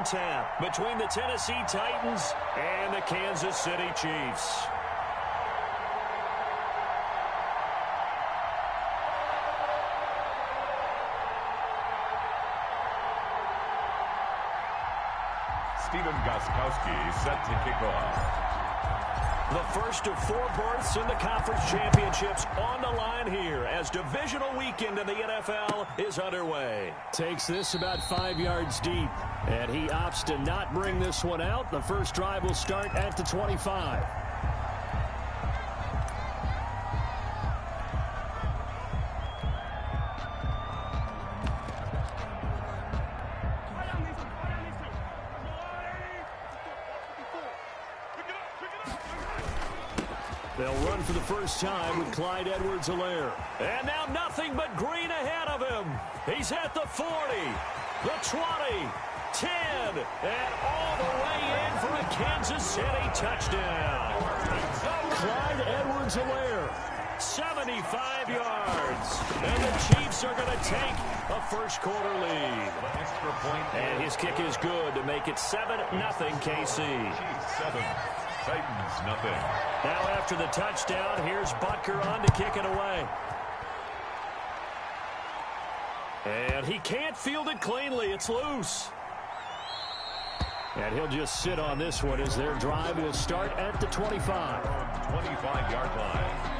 on tap between the Tennessee Titans and the Kansas City Chiefs. Stephen Gostkowski set to kick off. The first of 4 berths in the conference championships on the line here as divisional weekend in the NFL is underway. Takes this about 5 yards deep, and he opts to not bring this one out. The first drive will start at the 25. They'll run for the first time with Clyde Edwards-Helaire. And now nothing but green ahead of him. He's at the 40, the 20, 10, and all the way in for a Kansas City touchdown. Clyde Edwards-Helaire, 75 yards. And the Chiefs are going to take a first-quarter lead. Extra point. And his kick is good to make it 7-0 KC. Chiefs 7, Titans nothing. Now after the touchdown, here's Butker on to kick it away. And he can't field it cleanly. It's loose. And he'll just sit on this one as their drive will start at the 25. 25-yard line.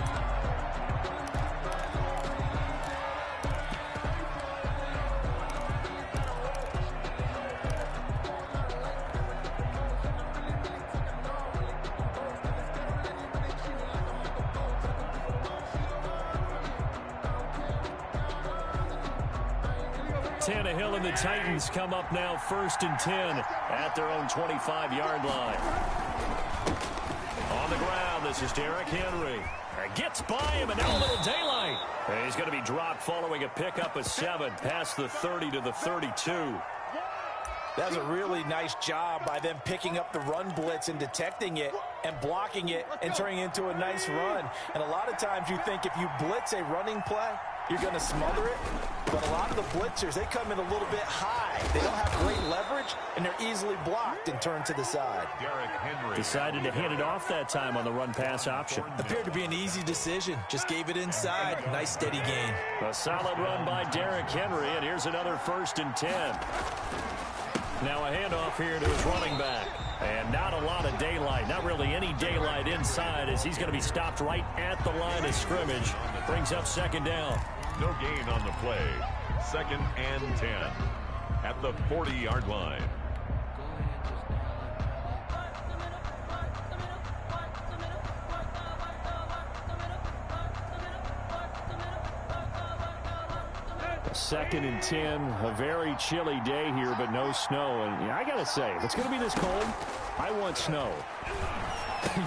Tannehill and the Titans come up now 1st and 10 at their own 25-yard line. On the ground, this is Derrick Henry. Gets by him, and now a little daylight. And he's going to be dropped following a pickup of 7 past the 30 to the 32. That was a really nice job by them picking up the run blitz and detecting it and blocking it and turning it into a nice run. And a lot of times you think if you blitz a running play, you're going to smother it. But a lot of the blitzers, they come in a little bit high. They don't have great leverage, and they're easily blocked and turned to the side. Derrick Henry decided to hand it off that time on the run-pass option. Appeared to be an easy decision. Just gave it inside. Nice, steady gain. A solid run by Derrick Henry, and here's another 1st and 10. Now a handoff here to his running back. And not a lot of daylight, not really any daylight inside as he's going to be stopped right at the line of scrimmage. Brings up 2nd down. No gain on the play. 2nd and 10 at the 40-yard line. Second and 10, a very chilly day here, but no snow. And I got to say, if it's going to be this cold, I want snow.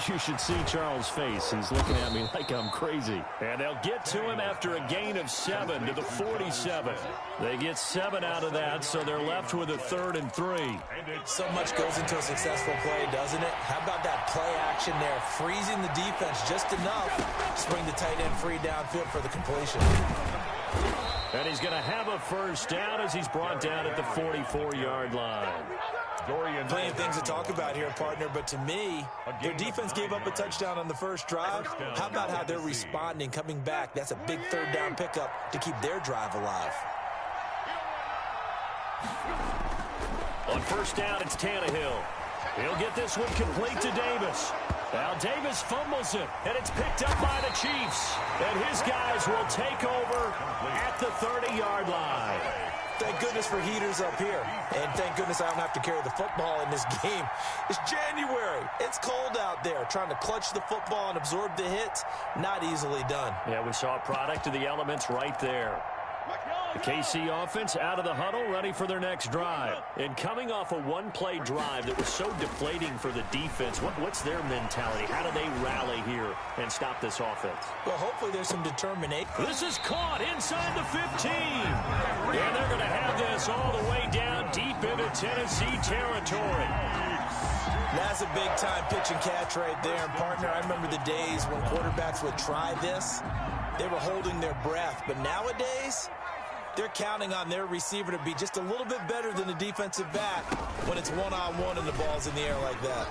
You should see Charles' face. He's looking at me like I'm crazy. And they'll get to him after a gain of 7 to the 47. They get 7 out of that, so they're left with a 3rd and 3. So much goes into a successful play, doesn't it? How about that play action there? Freezing the defense just enough to bring the tight end free downfield for the completion. And he's going to have a 1st down as he's brought down at the 44-yard line. Plenty of things to talk about here, partner, but to me, their defense gave up a touchdown on the first drive. How about how they're responding, coming back? That's a big 3rd down pickup to keep their drive alive. On 1st down, it's Tannehill. He'll get this one complete to Davis. Now Davis fumbles it, and it's picked up by the Chiefs. And his guys will take over at the 30-yard line. Thank goodness for heaters up here. And thank goodness I don't have to carry the football in this game. It's January. It's cold out there. Trying to clutch the football and absorb the hits, not easily done. Yeah, we saw a product of the elements right there. The KC offense out of the huddle, ready for their next drive. And coming off a one-play drive that was so deflating for the defense, what's their mentality? How do they rally here and stop this offense? Well, hopefully there's some determination. This is caught inside the 15. And they're going to have this all the way down deep into Tennessee territory. That's a big-time pitch and catch right there. And, partner, I remember the days when quarterbacks would try this. They were holding their breath. But nowadays, they're counting on their receiver to be just a little bit better than the defensive back when it's one-on-one and the ball's in the air like that.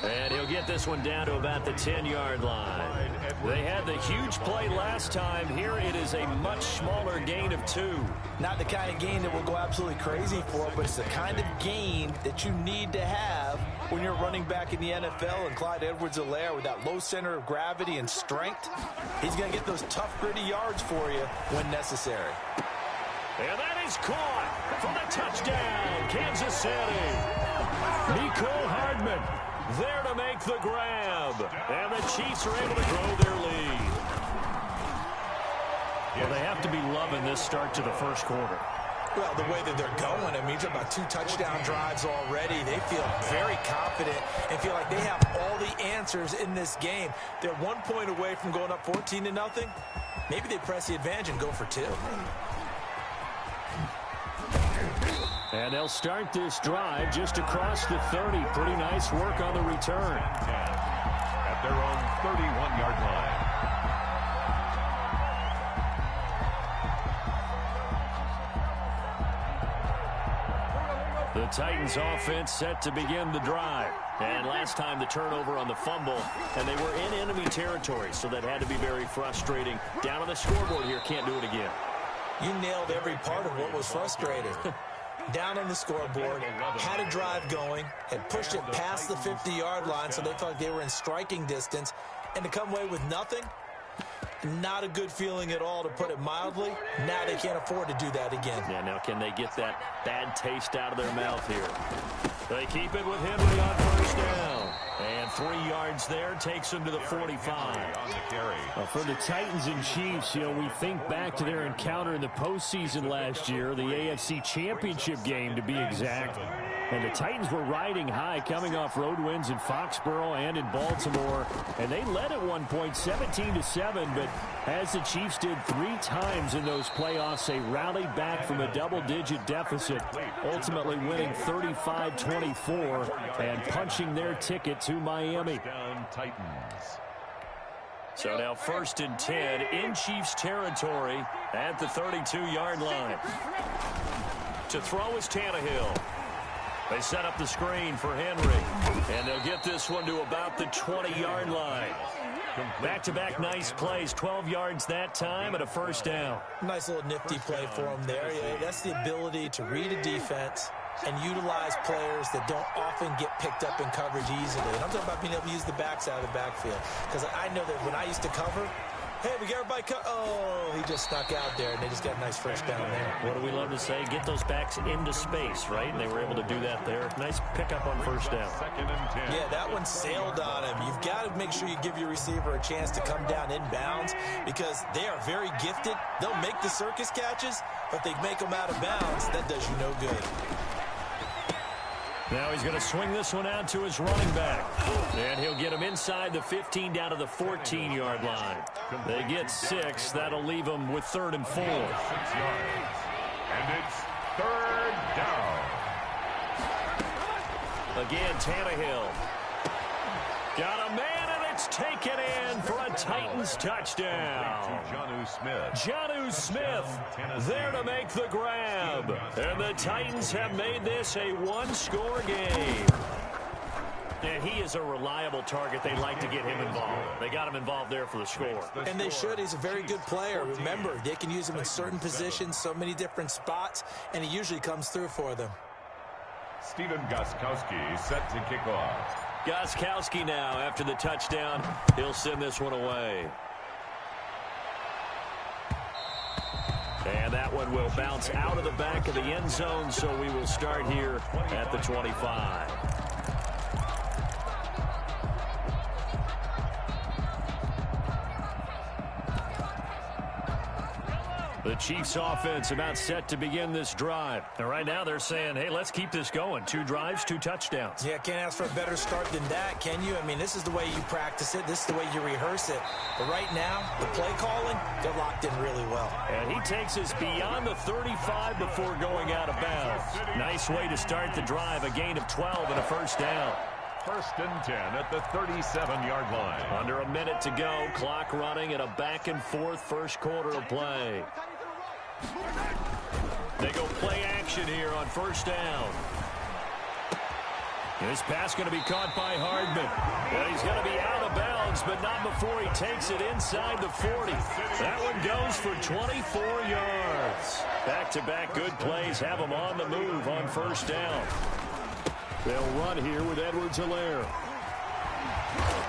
And he'll get this one down to about the 10-yard line. They had the huge play last time. Here it is a much smaller gain of 2. Not the kind of gain that we'll go absolutely crazy for, but it's the kind of gain that you need to have when you're running back in the NFL. And Clyde Edwards-Helaire, with that low center of gravity and strength, he's going to get those tough, gritty yards for you when necessary. And that is caught for the touchdown, Kansas City. Mecole Hardman there to make the grab. And the Chiefs are able to grow their lead. Well, they have to be loving this start to the first quarter. Well, the way that they're going, I mean, you're talking about 2 touchdown drives already. They feel very confident and feel like they have all the answers in this game. They're 1 point away from going up 14-0. Maybe they press the advantage and go for 2. And they'll start this drive just across the 30. Pretty nice work on the return. At their own 31-yard line. The Titans offense set to begin the drive. And last time the turnover on the fumble, and they were in enemy territory, so that had to be very frustrating. Down on the scoreboard here, can't do it again. You nailed every part of what was frustrating. Down on the scoreboard, had a drive going, had pushed it past the 50-yard line, so they felt like they were in striking distance, and to come away with nothing, not a good feeling at all, to put it mildly. Now they can't afford to do that again. Yeah, now can they get that bad taste out of their mouth here? They keep it with Henry on first down. And 3 yards there takes them to the 45. On the carry. For the Titans and Chiefs, we think back to their encounter in the postseason last year, the AFC Championship game to be exact. And the Titans were riding high, coming off road wins in Foxborough and in Baltimore. And they led at one point 17-7, but as the Chiefs did 3 times in those playoffs, they rallied back from a double-digit deficit, ultimately winning 35-24 and punching their ticket to Miami. Down Titans. So now 1st and 10 in Chiefs territory at the 32-yard line. To throw is Tannehill. They set up the screen for Henry, and they'll get this one to about the 20-yard line. Back-to-back nice plays, 12 yards that time and a first down. Nice little nifty play for them there. Yeah, that's the ability to read a defense and utilize players that don't often get picked up in coverage easily. And I'm talking about being able to use the backs out of the backfield. Because I know that when I used to cover, hey, we got everybody oh, he just snuck out there, and they just got a nice first down there. What do we love to say? Get those backs into space, right? And they were able to do that there. Nice pickup on first down. 2nd and 10. Yeah, that one sailed on him. You've got to make sure you give your receiver a chance to come down inbounds because they are very gifted. They'll make the circus catches, but they make them out of bounds. That does you no good. Now he's going to swing this one out to his running back. And he'll get him inside the 15 down to the 14-yard line. They get 6. That'll leave them with 3rd and 4. 6 yards. And it's 3rd down. Again, Tannehill. Got a man, and it's taken in for a Titans touchdown. Jonnu Smith. Jonnu Smith there to make the grab. And the Titans have made this a one-score game. And he is a reliable target. They like to get him involved. They got him involved there for the score. And they should. He's a very good player. Remember, they can use him in certain positions, so many different spots, and he usually comes through for them. Stephen Gostkowski set to kick off. Gostkowski now, after the touchdown, he'll send this one away. And that one will bounce out of the back of the end zone, so we will start here at the 25. The Chiefs offense about set to begin this drive. And right now they're saying, hey, let's keep this going. 2 drives, 2 touchdowns. Yeah, can't ask for a better start than that, can you? I mean, this is the way you practice it. This is the way you rehearse it. But right now, the play calling, they're locked in really well. And he takes us beyond the 35 before going out of bounds. Nice way to start the drive. A gain of 12 and a first down. 1st and 10 at the 37-yard line. Under a minute to go. Clock running at a back-and-forth first quarter of play. They go play action here on first down. This pass going to be caught by Hardman. And he's going to be out of bounds, but not before he takes it inside the 40. That one goes for 24 yards. Back-to-back good plays have him on the move on first down. They'll run here with Edwards-Helaire.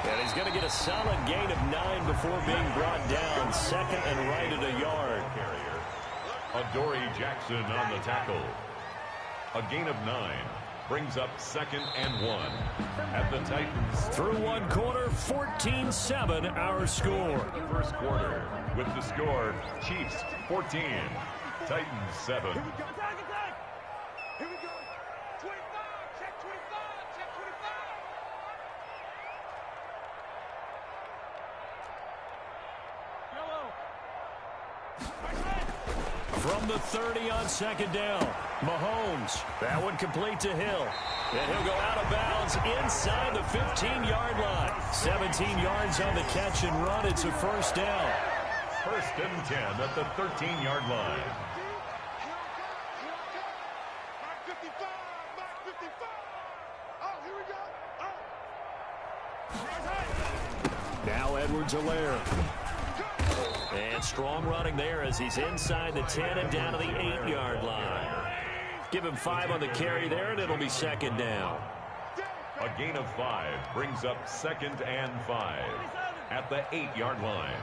And he's going to get a solid gain of 9 before being brought down. Second and right at a yard. Adoree Jackson on the tackle. A gain of 9 brings up second and 1 at the Titans. Through one quarter, 14-7 our score. The first quarter with the score, Chiefs 14, Titans 7. Here we go. Here we go. 25. Check 25. Check 25. Yellow. From the 30 on second down, Mahomes. That one complete to Hill. And he'll go out of bounds inside the 15-yard line. 17 yards on the catch and run. It's a first down. First and 10 at the 13-yard line. Mark 55. Mark 55. Oh, here we go. Oh. Now Edwards-Helaire. And strong running there as he's inside the 10 and down to the 8-yard line. Give him 5 on the carry there, and it'll be second down. A gain of 5 brings up second and 5 at the 8-yard line.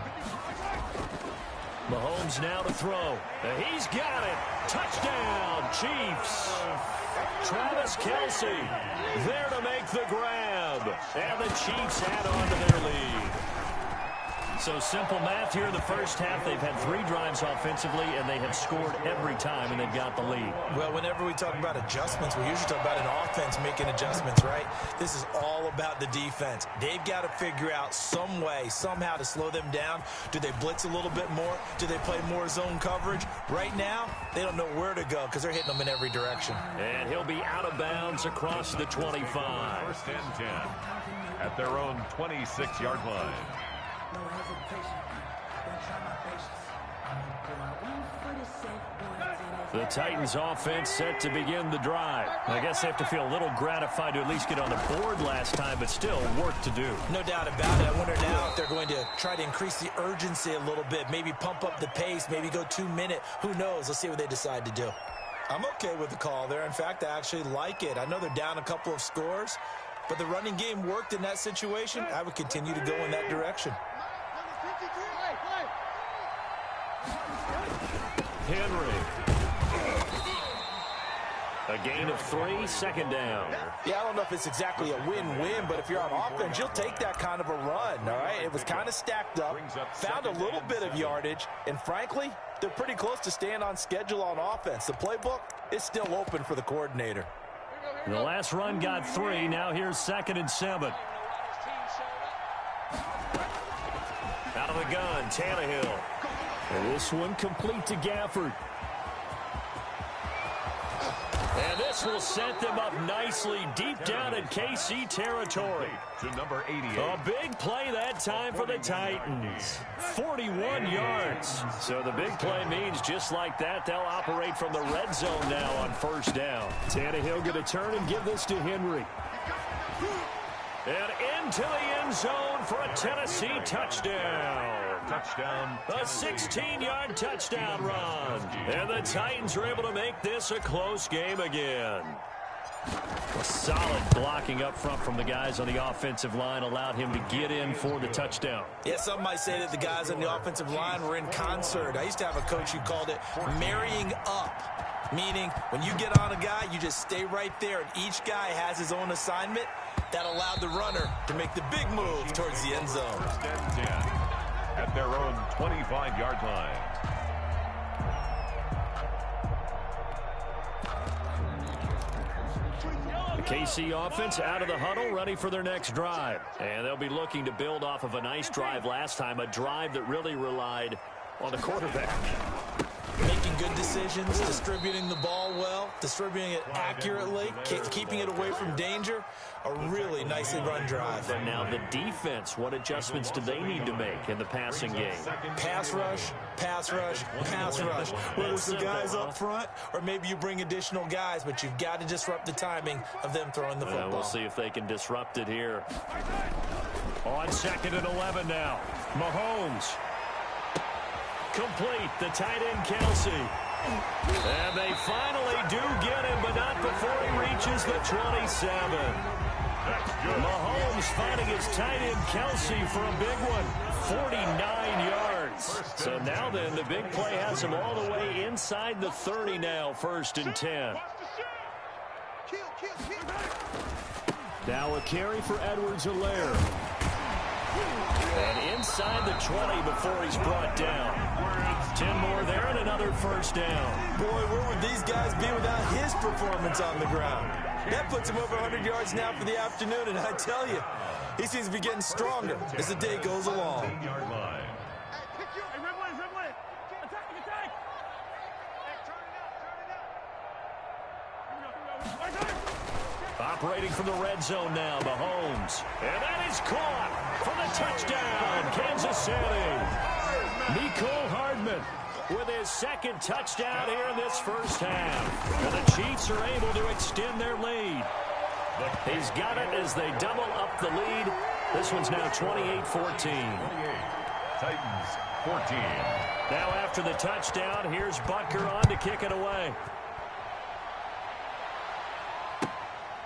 Mahomes now to throw. He's got it. Touchdown, Chiefs. Travis Kelce there to make the grab. And the Chiefs add on to their lead. So simple math here in the first half. They've had 3 drives offensively, and they have scored every time, and they've got the lead. Well, whenever we talk about adjustments, we usually talk about an offense making adjustments, right? This is all about the defense. They've got to figure out some way, somehow to slow them down. Do they blitz a little bit more? Do they play more zone coverage? Right now, they don't know where to go because they're hitting them in every direction. And he'll be out of bounds across the 25. First and 10 at their own 26-yard line. No hesitation. Don't try my patience. The Titans offense set to begin the drive. I guess they have to feel a little gratified to at least get on the board last time, but still work to do. No doubt about it. I wonder now if they're going to try to increase the urgency a little bit, maybe pump up the pace, maybe go 2-minute. Who knows? Let's see what they decide to do. I'm okay with the call there. In fact, I actually like it. I know they're down a couple of scores, but the running game worked in that situation. I would continue to go in that direction. Henry. A gain of 3, second down. Yeah, I don't know if it's exactly a win-win, but if you're on offense, you'll take that kind of a run, all right? It was kind of stacked up, found a little bit of yardage, and frankly, they're pretty close to staying on schedule on offense. The playbook is still open for the coordinator. The last run got 3. Now here's second and 7. Out of the gun, Tannehill. And this one complete to Gafford. And this will set them up nicely deep down in KC territory. To number 88. A big play that time for the Titans. 41 yards. So the big play means just like that, they'll operate from the red zone now on first down. Tannehill going to turn and give this to Henry. And into the end zone for a Tennessee touchdown. Touchdown. A 16-yard touchdown run. And the Titans are able to make this a close game again. A solid blocking up front from the guys on the offensive line allowed him to get in for the touchdown. Yeah, some might say that the guys on the offensive line were in concert. I used to have a coach who called it marrying up, meaning when you get on a guy, you just stay right there, and each guy has his own assignment. That allowed the runner to make the big move towards the end zone. First and 10 at their own 25-yard line. The KC offense out of the huddle, ready for their next drive. And they'll be looking to build off of a nice drive last time, a drive that really relied on the quarterback. Make making good decisions, distributing the ball well, distributing it accurately, keeping it away from danger. A really nicely run drive. But now the defense, what adjustments do they need to make in the passing game? Pass rush, pass rush, pass rush. Whether it's the guys up front or maybe you bring additional guys, but you've got to disrupt the timing of them throwing the football. We'll see if they can disrupt it here. On 2nd and 11 now. Mahomes. Complete. The tight end, Kelsey. And they finally do get him, but not before he reaches the 27. Mahomes finding his tight end, Kelsey, for a big one. 49 yards. So now then, the big play has him all the way inside the 30 now, 1st and 10. Now a carry for Edwards-Helaire. And inside the 20 before he's brought down. 10 more there and another 1st down. Boy, where would these guys be without his performance on the ground? That puts him over 100 yards now for the afternoon, and I tell you, he seems to be getting stronger as the day goes along. Operating from the red zone now, Mahomes. And that is caught for the touchdown, Kansas City. Mecole Hardman with his 2nd touchdown here in this 1st half. And the Chiefs are able to extend their lead. He's got it as they double up the lead. This one's now 28-14. Titans 14. Now after the touchdown, here's Butker on to kick it away.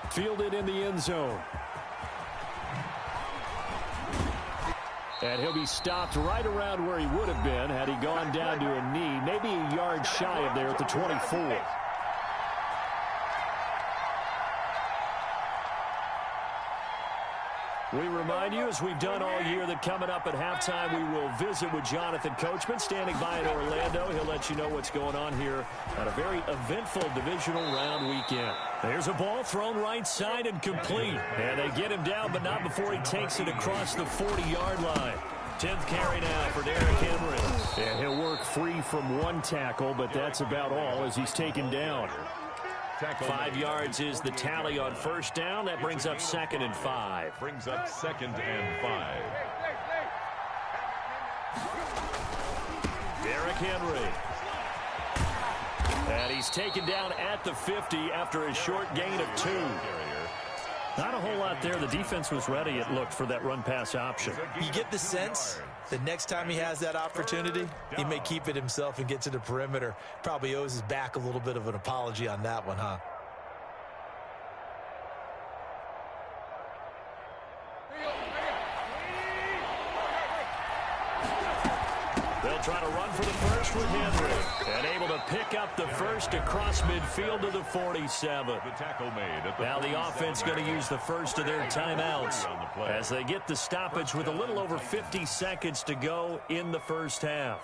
Fielded in the end zone. And he'll be stopped right around where he would have been had he gone down to a knee, maybe a yard shy of there at the 24. We remind you, as we've done all year, that coming up at halftime, we will visit with Jonathan Coachman, standing by in Orlando. He'll let you know what's going on here on a very eventful divisional round weekend. There's a ball thrown right side and complete. And they get him down, but not before he takes it across the 40-yard line. 10th carry now for Derrick Henry. And he'll work free from one tackle, but that's about all as he's taken down. 5 yards is the tally on 1st down. That brings up 2nd and 5. Brings up 2nd and 5. Derrick Henry. And he's taken down at the 50 after a short gain of 2. Not a whole lot there. The defense was ready, it looked, for that run-pass option. You get the sense that next time he has that opportunity, he may keep it himself and get to the perimeter. Probably owes his back a little bit of an apology on that one, huh? They'll try to run for the first with Henry. And able to pick up the first across midfield to the 47. The tackle made at the now the offense going to use the first of their timeouts as they get the stoppage with a little over 50 seconds to go in the 1st half.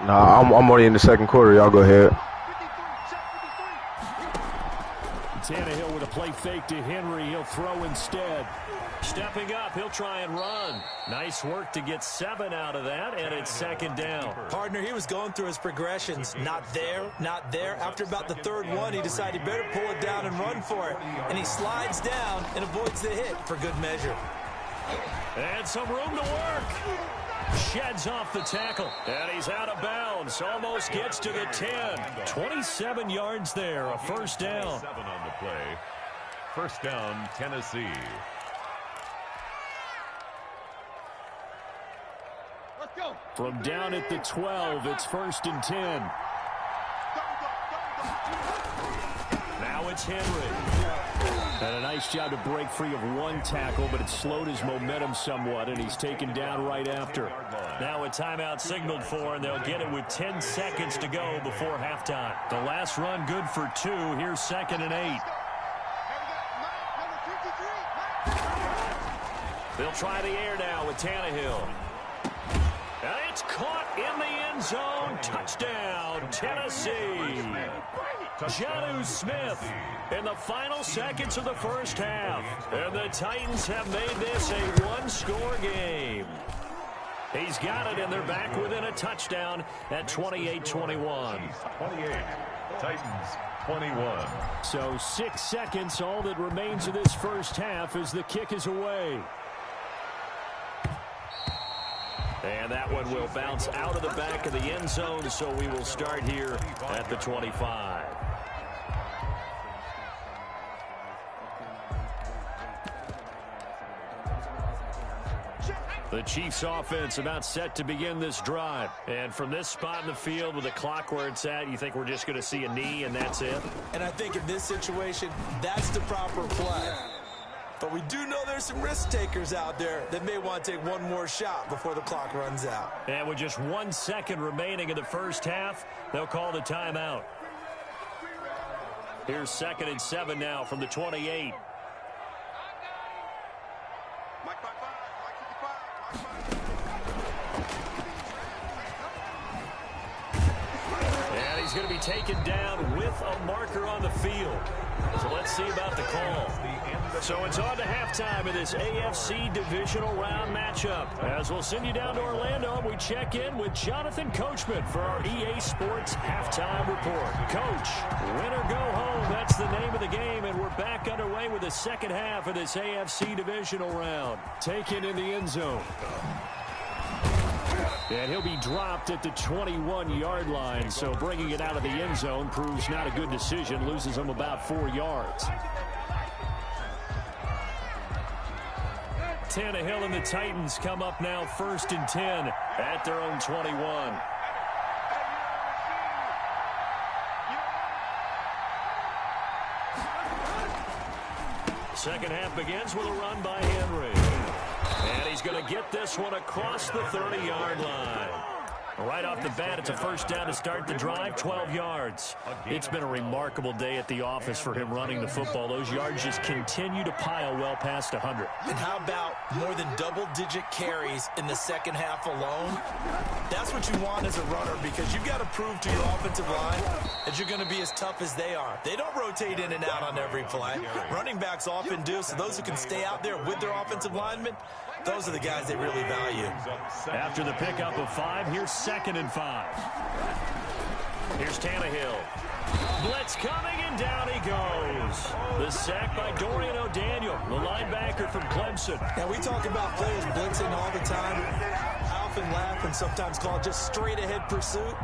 Nah, I'm already in the 2nd quarter. Y'all go ahead. Tannehill with a play fake to Henry. He'll throw instead. Stepping up, he'll try and run. Nice work to get 7 out of that, and it's 2nd down. Partner, he was going through his progressions. Not there, not there. After about the 3rd one, he decided he better pull it down and run for it. And he slides down and avoids the hit for good measure. And some room to work. Sheds off the tackle, and he's out of bounds. Almost gets to the 10. 27 yards there, a 1st down. 7 on the play. 1st down, Tennessee. Let's go. From down at the 12, it's 1st and 10. Now it's Henry. And a nice job to break free of one tackle, but it slowed his momentum somewhat, and he's taken down right after. Now a timeout signaled for, and they'll get it with 10 seconds to go before halftime. The last run good for 2. Here's 2nd and 8. They'll try the air now with Tannehill. And it's caught in the end zone. Touchdown, Tennessee. Jonnu Smith in the final seconds of the first half. And the Titans have made this a one-score game. He's got it, and they're back within a touchdown at 28-21. 28. Titans 21. So 6 seconds, all that remains of this first half as the kick is away. And that one will bounce out of the back of the end zone, so we will start here at the 25. The Chiefs offense about set to begin this drive. And from this spot in the field with the clock where it's at, you think we're just going to see a knee and that's it? And I think in this situation, that's the proper play. But we do know there's some risk takers out there that may want to take one more shot before the clock runs out. And with just 1 second remaining in the first half, they'll call the timeout. Here's 2nd and 7 now from the 28. And he's going to be taken down with a marker on the field. So let's see about the call. So it's on to halftime in this AFC divisional round matchup. As we'll send you down to Orlando, we check in with Jonathan Coachman for our EA Sports halftime report. Coach, win or go home, that's the name of the game, and we're back underway with the second half of this AFC divisional round. Taken in the end zone. And he'll be dropped at the 21-yard line, so bringing it out of the end zone proves not a good decision, loses him about 4 yards. Tannehill and the Titans come up now 1st and 10 at their own 21. Second half begins with a run by Henry. And he's going to get this one across the 30-yard line. Right off the bat, it's a first down to start the drive, 12 yards. It's been a remarkable day at the office for him running the football. Those yards just continue to pile well past 100. And how about more than double-digit carries in the second half alone? That's what you want as a runner, because you've got to prove to your offensive line that you're going to be as tough as they are. They don't rotate in and out on every play. Running backs often do, so those who can stay out there with their offensive linemen, those are the guys they really value. After the pickup of 5, here's 2nd and 5. Here's Tannehill. Blitz coming, and down he goes. The sack by Dorian O'Daniel, the linebacker from Clemson. Now, we talk about players blitzing all the time. I often laugh and sometimes call it just straight-ahead pursuit.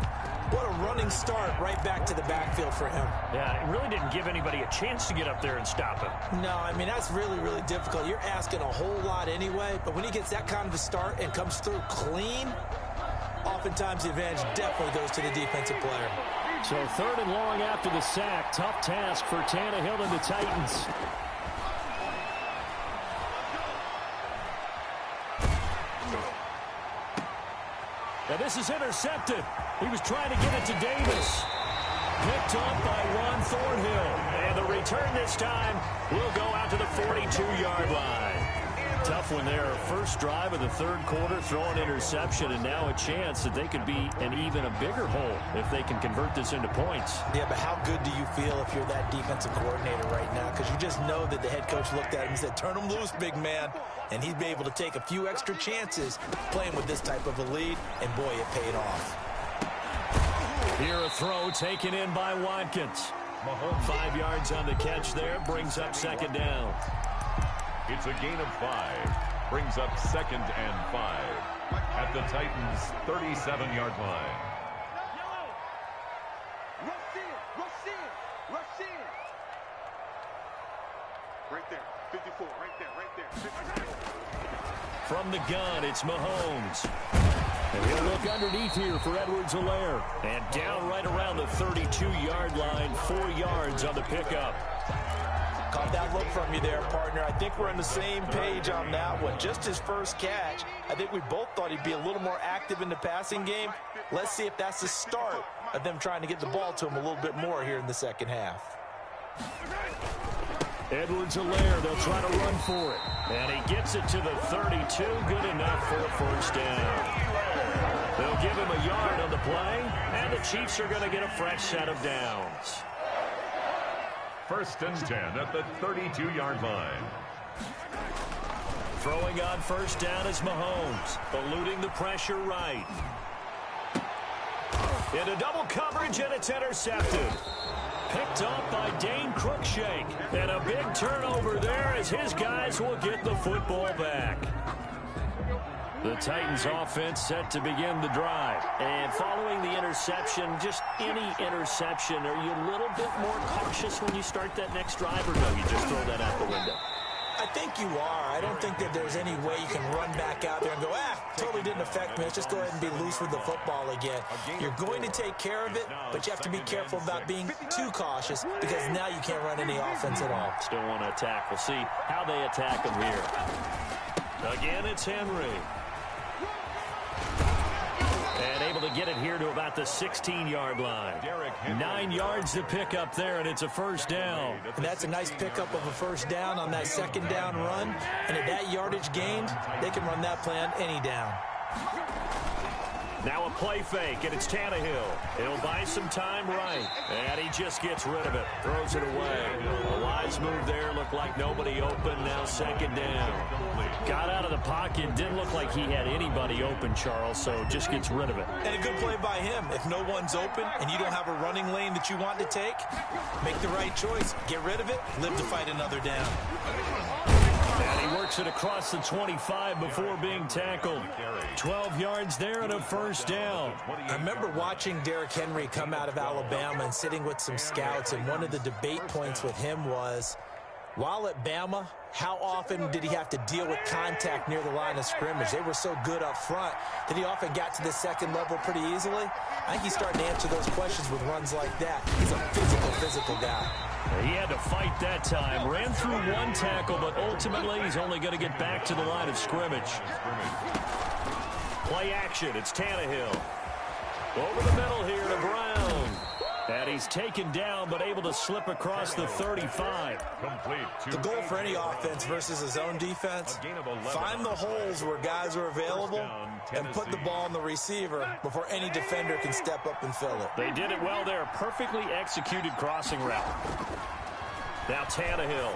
What a running start right back to the backfield for him. Yeah, it really didn't give anybody a chance to get up there and stop him. No, I mean, that's really, really difficult. You're asking a whole lot anyway, but when he gets that kind of a start and comes through clean, oftentimes the advantage definitely goes to the defensive player. So 3rd and long after the sack. Tough task for Tannehill and the Titans. Now this is intercepted. He was trying to get it to Davis. Picked up by Juan Thornhill. And the return this time will go out to the 42-yard line. Tough one there. First drive of the 3rd quarter, throwing interception, and now a chance that they could be in even a bigger hole if they can convert this into points. Yeah, but how good do you feel if you're that defensive coordinator right now? Because you just know that the head coach looked at him and said, turn him loose, big man. And he'd be able to take a few extra chances playing with this type of a lead, and boy, it paid off. Here a throw taken in by Watkins. 5 yards on the catch there, brings up 2nd down. It's a gain of 5. Brings up 2nd and 5 at the Titans' 37-yard line. Rush in, rush in, rush in. Right there, 54, right there, 54. From the gun, it's Mahomes. And he'll look underneath here for Edwards-Helaire. And down right around the 32-yard line, 4 yards on the pickup. Caught that look from you there, partner. I think we're on the same page on that one. Just his first catch, I think we both thought he'd be a little more active in the passing game. Let's see if that's the start of them trying to get the ball to him a little bit more here in the second half. Edwards-Helaire, they'll try to run for it. And he gets it to the 32. Good enough for a first down. They'll give him a yard on the play, and the Chiefs are going to get a fresh set of downs. 1st and 10 at the 32-yard line. Throwing on 1st down is Mahomes, eluding the pressure right. Into double coverage, and it's intercepted. Picked up by Dane Cruikshank. And a big turnover there as his guys will get the football back. The Titans offense set to begin the drive. And following the interception, just any interception, are you a little bit more cautious when you start that next drive, or no, you just throw that out the window? I think you are. I don't think that there's any way you can run back out there and go, totally didn't affect me. Let's just go ahead and be loose with the football again. You're going to take care of it, but you have to be careful about being too cautious because now you can't run any offense at all. Still want to attack. We'll see how they attack them here. Again, it's Henry. And able to get it here to about the 16-yard line. 9 yards to pick up there, and it's a 1st down. And that's a nice pickup of a 1st down on that 2nd down run. And at that yardage gained, they can run that play on any down. Now a play fake, and it's Tannehill. He'll buy some time right, and he just gets rid of it. Throws it away. A wise move there. Looked like nobody open. Now 2nd down. Got out of the pocket. Didn't look like he had anybody open, Charles, so just gets rid of it. And a good play by him. If no one's open and you don't have a running lane that you want to take, make the right choice. Get rid of it. Live to fight another down. And he works it across the 25 before being tackled. 12 yards there and a 1st down. I remember watching Derrick Henry come out of Alabama and sitting with some scouts, and one of the debate points with him was, while at Bama, how often did he have to deal with contact near the line of scrimmage? They were so good up front that he often got to the 2nd level pretty easily. I think he's starting to answer those questions with runs like that. He's a physical guy. He had to fight that time. Ran through one tackle, but ultimately he's only going to get back to the line of scrimmage. Play action. It's Tannehill. Over the middle here to Brown. And he's taken down, but able to slip across the 35. The goal for any offense versus his own defense, find the holes where guys are available and put the ball on the receiver before any defender can step up and fill it. They did it well there. Perfectly executed crossing route. Now Tannehill.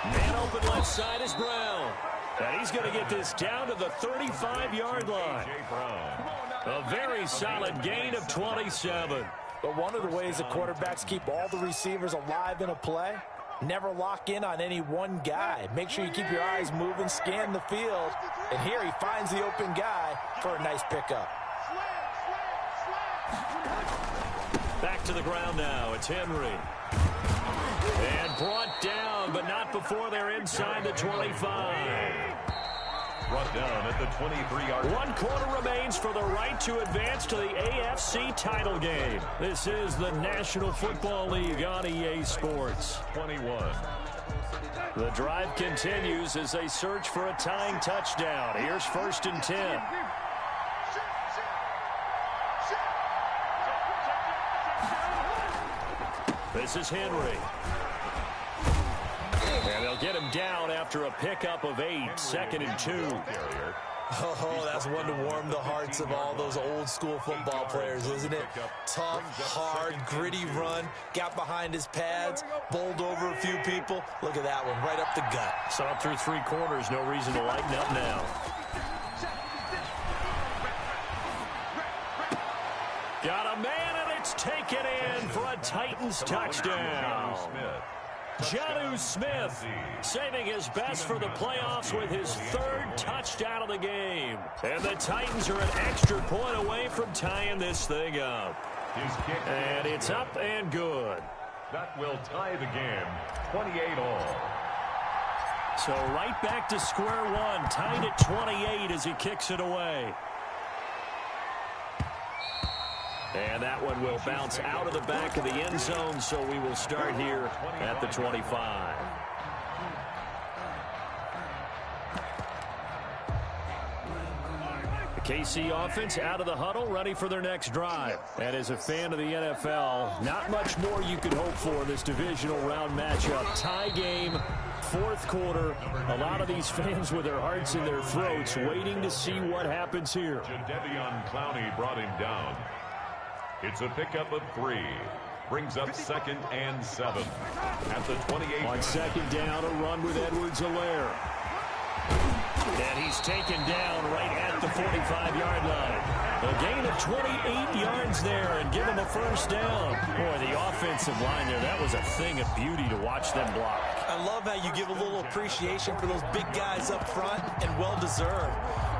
Man open left side is Brown. And he's going to get this down to the 35-yard line. A very solid gain of 27. But one of the ways the quarterbacks keep all the receivers alive in a play, never lock in on any one guy. Make sure you keep your eyes moving, scan the field. And here he finds the open guy for a nice pickup. Back to the ground now. It's Henry. And brought down, but not before they're inside the 25. Brought down at the 23-yard line. 1 quarter remains for the right to advance to the AFC title game. This is the National Football League on EA Sports. 21. The drive continues as they search for a tying touchdown. Here's 1st and 10. This is Henry. And they'll get him down after a pickup of 8, 2nd and 2. Oh, that's one to warm the hearts of all those old school football players, isn't it? Tough, hard, gritty run, got behind his pads, bowled over a few people. Look at that one, right up the gut. Saw through 3 quarters, no reason to lighten up now. Got a man, and it's taken in for a Titans touchdown. Jonnu Smith saving his best for the playoffs with his 3rd touchdown of the game. And the Titans are an extra point away from tying this thing up. And it's up and good. That will tie the game, 28 all. So right back to square one, tied at 28 as he kicks it away. And that one will bounce out of the back of the end zone, so we will start here at the 25. The KC offense out of the huddle, ready for their next drive. And as a fan of the NFL, not much much more you could hope for in this divisional round matchup. Tie game, fourth quarter. A lot of these fans with their hearts in their throats waiting to see what happens here. Jadeveon Clowney brought him down. It's a pickup of 3. Brings up 2nd and 7 at the 28. On second down, a run with Edwards-Helaire. And he's taken down right at the 45-yard line. A gain of 28 yards there and give him a first down. Boy, the offensive line there, that was a thing of beauty to watch them block. I love how you give a little appreciation for those big guys up front, and well-deserved.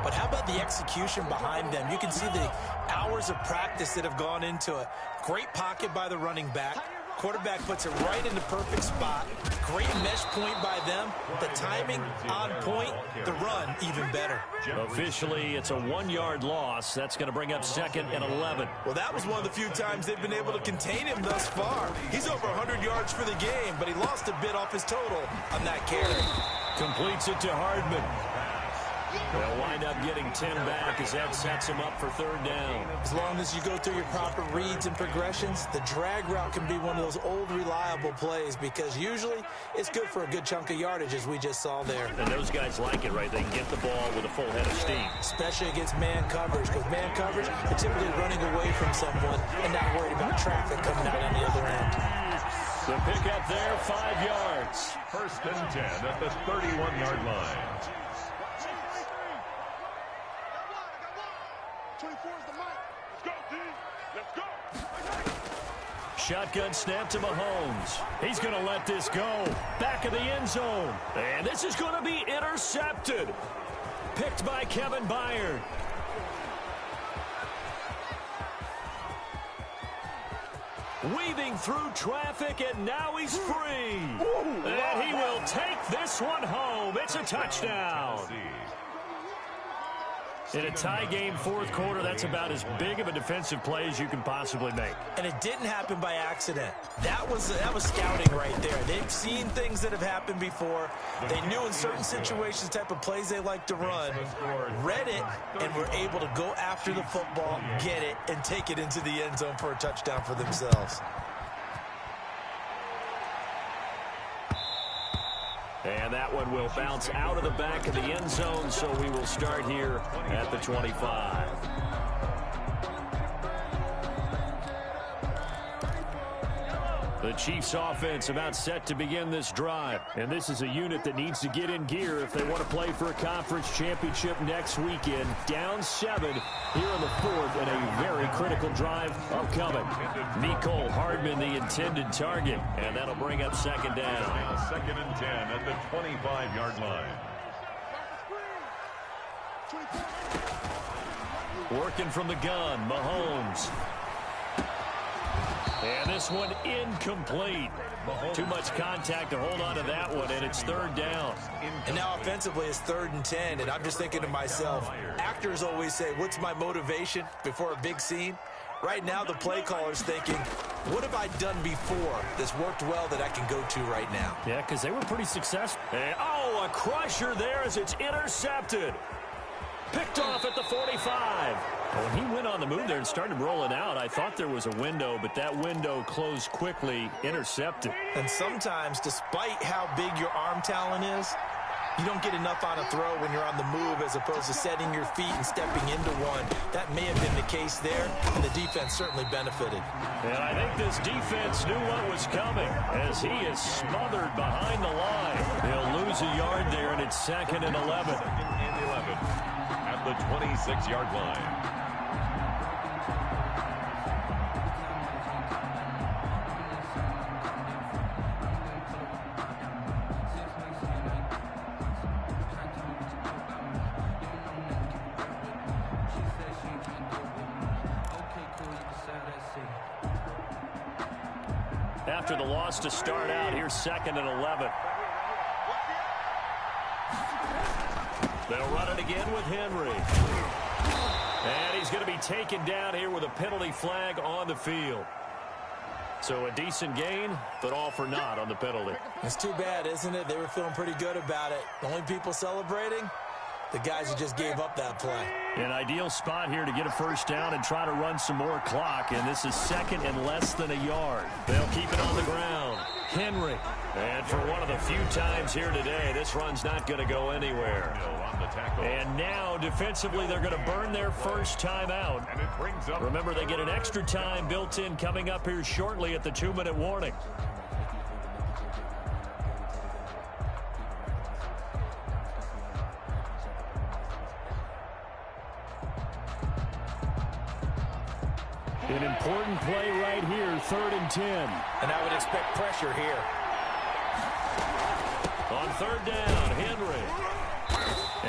But how about the execution behind them? You can see the hours of practice that have gone into it. Great pocket by the running back. Quarterback puts it right in the perfect spot. Great mesh point by them. The timing on point. The run even better. Officially, it's a 1-yard loss. That's going to bring up 2nd and 11. Well, that was one of the few times they've been able to contain him thus far. He's over 100 yards for the game, but he lost a bit off his total on that carry. Completes it to Hardman. They'll wind up getting 10 back as that sets him up for third down. As long as you go through your proper reads and progressions, the drag route can be one of those old reliable plays because usually it's good for a good chunk of yardage as we just saw there. And those guys like it, right? They can get the ball with a full head of steam. Especially against man coverage, because man coverage, they're typically running away from someone and not worried about traffic coming out on the other end. The pickup there, 5 yards. 1st and 10 at the 31-yard line. 24 is the mic. Let's go, D. Let's go. Shotgun snap to Mahomes. He's going to let this go. Back of the end zone. And this is going to be intercepted. Picked by Kevin Byard. Weaving through traffic, and now he's free. And he will take this one home. It's a touchdown. In a tie game, fourth quarter, that's about as big of a defensive play as you can possibly make. And it didn't happen by accident. That was scouting right there. They've seen things that have happened before. They knew in certain situations the type of plays they like to run, read it, and were able to go after the football, get it, and take it into the end zone for a touchdown for themselves. And that one will bounce out of the back of the end zone, so we will start here at the 25. The Chiefs offense about set to begin this drive. And this is a unit that needs to get in gear if they want to play for a conference championship next weekend. Down 7 here in the fourth, and a very critical drive upcoming. Mecole Hardman, the intended target, and that'll bring up 2nd down. Now 2nd and 10 at the 25-yard line. Working from the gun, Mahomes. And this one incomplete. Too much contact to hold on to that one, and it's 3rd down. And now offensively it's 3rd and 10, and I'm just thinking to myself, actors always say, what's my motivation before a big scene? Right now the play caller's thinking, what have I done before that's worked well that I can go to right now? Yeah, because they were pretty successful. And, a crusher there as it's intercepted. Picked off at the 45. When he went on the move there and started rolling out, I thought there was a window, but that window closed quickly, intercepted. And sometimes, despite how big your arm talent is, you don't get enough on a throw when you're on the move as opposed to setting your feet and stepping into one. That may have been the case there, and the defense certainly benefited. And I think this defense knew what was coming as he is smothered behind the line. They'll lose a yard there, and it's 2nd and 11. 2nd and 11 at the 26-yard line. After the loss to start out, here's 2nd and 11. They'll run it again with Henry. And he's going to be taken down here with a penalty flag on the field. So a decent gain, but all for naught on the penalty. It's too bad, isn't it? They were feeling pretty good about it. The only people celebrating, the guys who just gave up that play. An ideal spot here to get a first down and try to run some more clock, and this is second and less than a yard. They'll keep it on the ground. Henry. And for one of the few times here today, this run's not going to go anywhere. And now, defensively, they're going to burn their first timeout. Remember, they get an extra time built in coming up here shortly at the 2-minute warning. An important play right here, 3rd and 10. And I would expect pressure here. On 3rd down, Henry.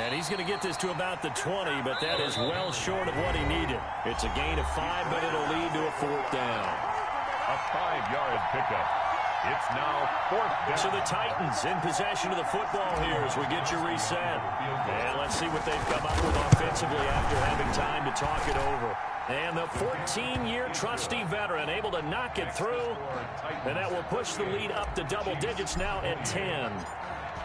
And he's going to get this to about the 20, but that is well short of what he needed. It's a gain of 5, but it'll lead to a 4th down. A 5-yard pickup. It's now 4th down. So the Titans in possession of the football here as we get you reset. And let's see what they've come up with offensively after having time to talk it over. And the 14-year trusty veteran able to knock it through. And that will push the lead up to double digits now at 10.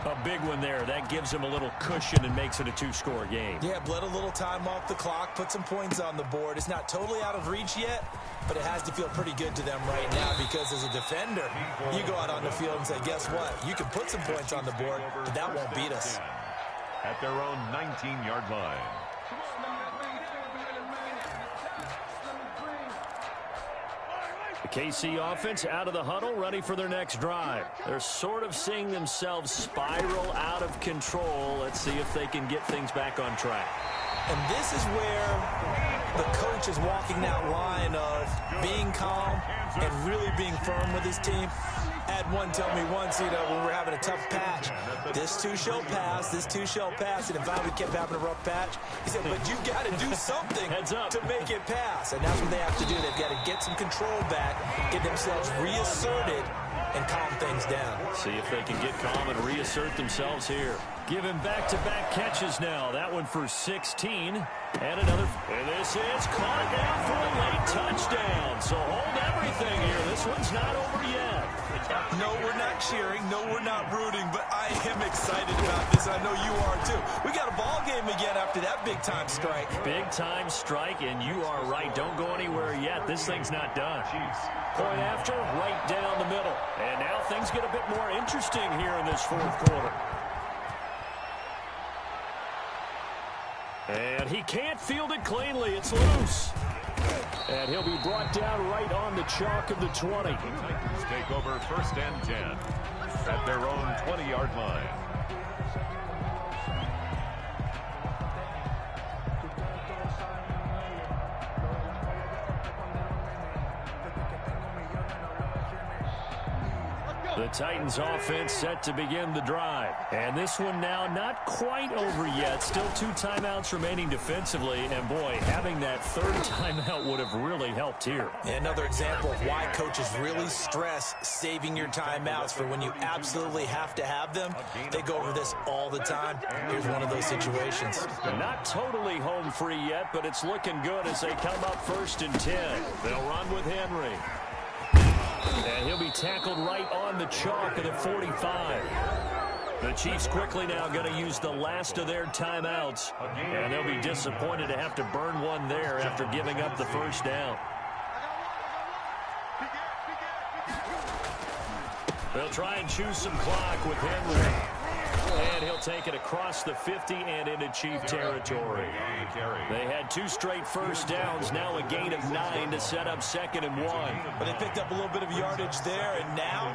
A big one there. That gives him a little cushion and makes it a 2-score game. Yeah, bled a little time off the clock, put some points on the board. It's not totally out of reach yet, but it has to feel pretty good to them right now because as a defender, you go out on the field and say, guess what? You can put some points on the board, but that won't beat us. At their own 19-yard line. The KC offense out of the huddle, ready for their next drive. They're sort of seeing themselves spiral out of control. Let's see if they can get things back on track. And this is where the coach is walking that line of being calm and really being firm with his team. I had one tell me once, when we were having a tough patch, this too shall pass, this too shall pass. And if we kept having a rough patch, he said, but you got to do something to make it pass. And that's what they have to do. They've got to get some control back, get themselves reasserted, and calm things down. See if they can get calm and reassert themselves here. Give him back-to-back catches now. That one for 16. And another. And this is caught down for a late touchdown. So hold everything here. This one's not over yet. No, we're not cheering. No, we're not rooting. But I am excited about this. I know you are, too. We got a ball game again after that big-time strike. Big-time strike, and you are right. Don't go anywhere yet. This thing's not done. Point after, right down the middle. And now things get a bit more interesting here in this 4th quarter. And he can't field it cleanly. It's loose. And he'll be brought down right on the chalk of the 20. The Titans take over 1st and 10 at their own 20-yard line. The Titans offense set to begin the drive. And this one now not quite over yet. Still 2 timeouts remaining defensively. And boy, having that 3rd timeout would have really helped here. Another example of why coaches really stress saving your timeouts for when you absolutely have to have them. They go over this all the time. Here's one of those situations. Not totally home free yet, but it's looking good as they come up 1st and 10. They'll run with Henry. And he'll be tackled right on the chalk of the 45. The Chiefs quickly now going to use the last of their timeouts. And they'll be disappointed to have to burn one there after giving up the 1st down. They'll try and choose some clock with Henry. And he'll take it across the 50 and into Chief territory. They had 2 straight 1st downs, now a gain of 9 to set up 2nd and 1. But they picked up a little bit of yardage there, and now,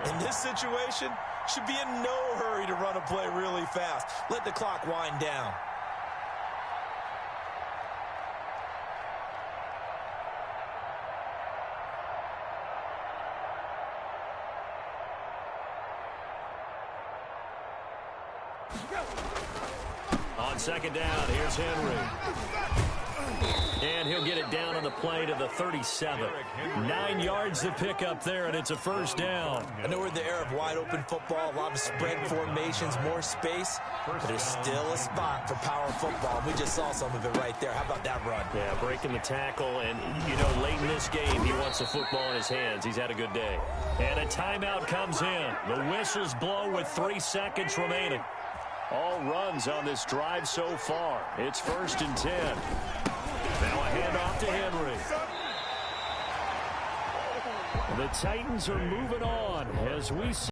in this situation, should be in no hurry to run a play really fast. Let the clock wind down. On 2nd down, here's Henry. And he'll get it down on the play to the 37. 9 yards to pick up there, and it's a 1st down. I know we're in the era of wide-open football, a lot of spread formations, more space, but there's still a spot for power football. We just saw some of it right there. How about that run? Yeah, breaking the tackle, and, you know, late in this game, he wants the football in his hands. He's had a good day. And a timeout comes in. The whistles blow with 3 seconds remaining. All runs on this drive so far. It's 1st and 10. Now a handoff to Henry. The Titans are moving on as we see